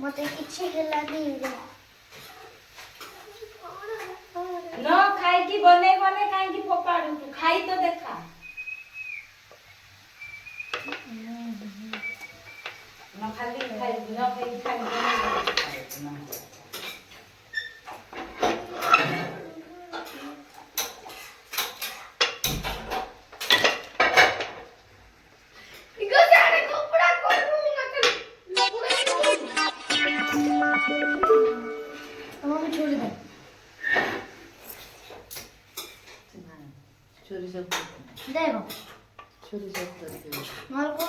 मते किछि हेलानी न खाई की बने बने काहे की फोपाडू तू खाई तो देखा न खाली खाई न खाई खाली इको जाने कपड़ा करू मतलब हम छोड़ दे छोरी सब देखो छोरी सब कर मार को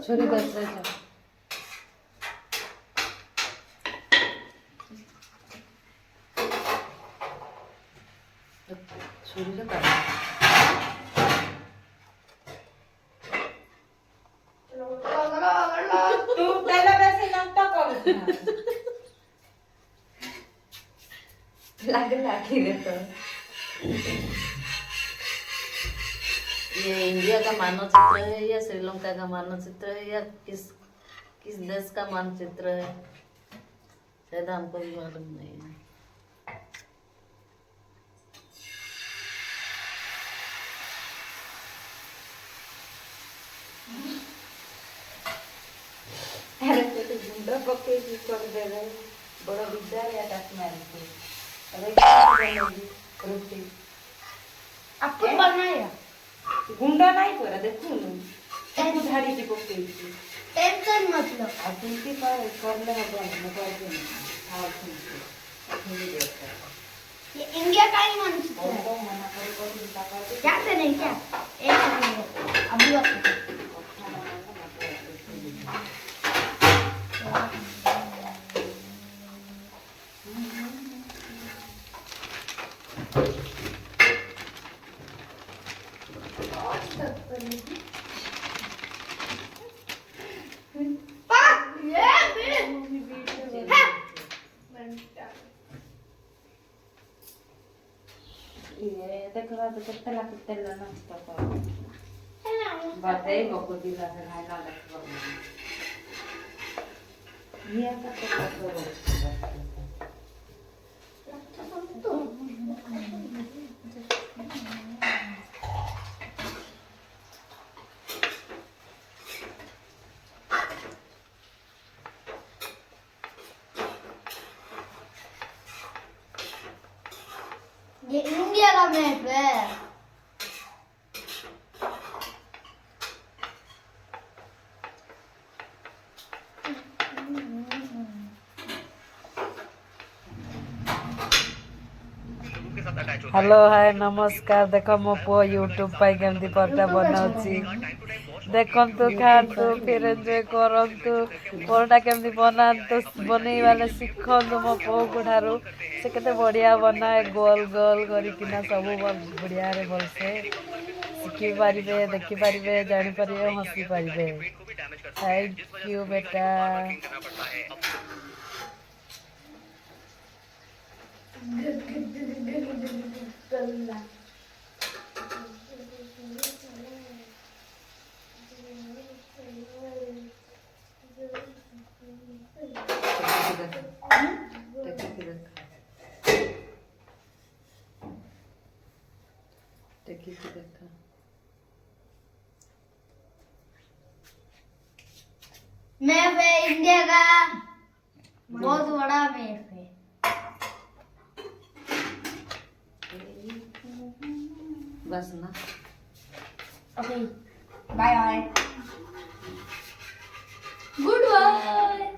छोरी कर जा छोरी से कर तू पहले वैसे नाश्ता कर लग रे तो ये इंडिया का मानचित्र है या श्रीलंका का मानचित्र है या किस देश का मानचित्र है शायद हमको भी मालूम नहीं है। अरे तो गुंडा पके की कर दे रहे बड़ा विद्या या काश्मीर के अरे रोटी आपको बनाया गुंडा नहीं करा देखो न झाड़ी की पके की टेंशन मत लो आ तुमके पर करले हो मैं कर दूं हां ठीक है ये इंडिया का ही मानचित्र है तो मना कर क्या से नहीं क्या एक सेकंड अभी आप ये देखो तो कितना नाश्ता कर बातें बको दिला से खाना देखो ये का तो करो ये इंडिया का मैप है हेलो हाय नमस्कार देखो मो पुओ यूट्यूब पाई केमती परटा बनाउची देखंतु खातु फिर एंजॉय करंतु परटा केमती बनांतु बनै वाले सिखंतु मो पुओ गुठारू से केते बढ़िया बनाए गोल गोल करी किना सब बढ़िया रे बोलसे सीखी पारिबे देखि पारिबे जानि पारिबे हंसी पारिबे थैंक यू बेटा मैप है इंडिया का बहुत बड़ा मैप है बस ना okay bye bye good bye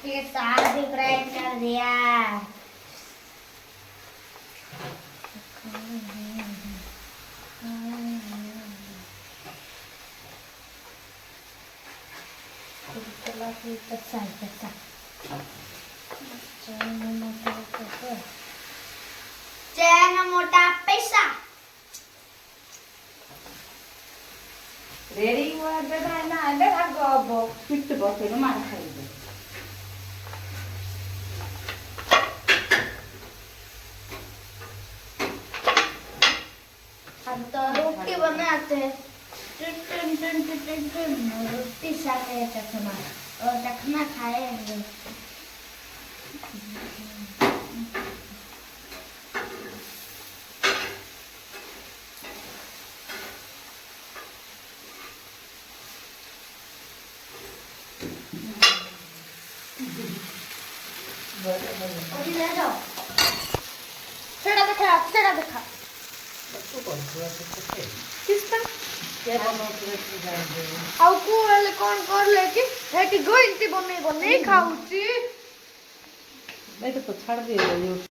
के साथ भी प्रैंक कर दिया। चैन मोटा पैसा रेडी हुआ बेटा ना अंदर आगो पिट बसे न मार खाई दे हम तो रोटी बनाते हैं टन टन टन टन टन रोटी साथ है चखना और चखना खाएंगे। अभी ले जाओ चढ़ा दिखा किसका ଆଉ କୁ ହେଲେ କଣ କରଲେ କି ଏଠି ଗୋଇନ୍ତି ବନେଇ ଖାଉଛି। नहीं तो छाड़ दिए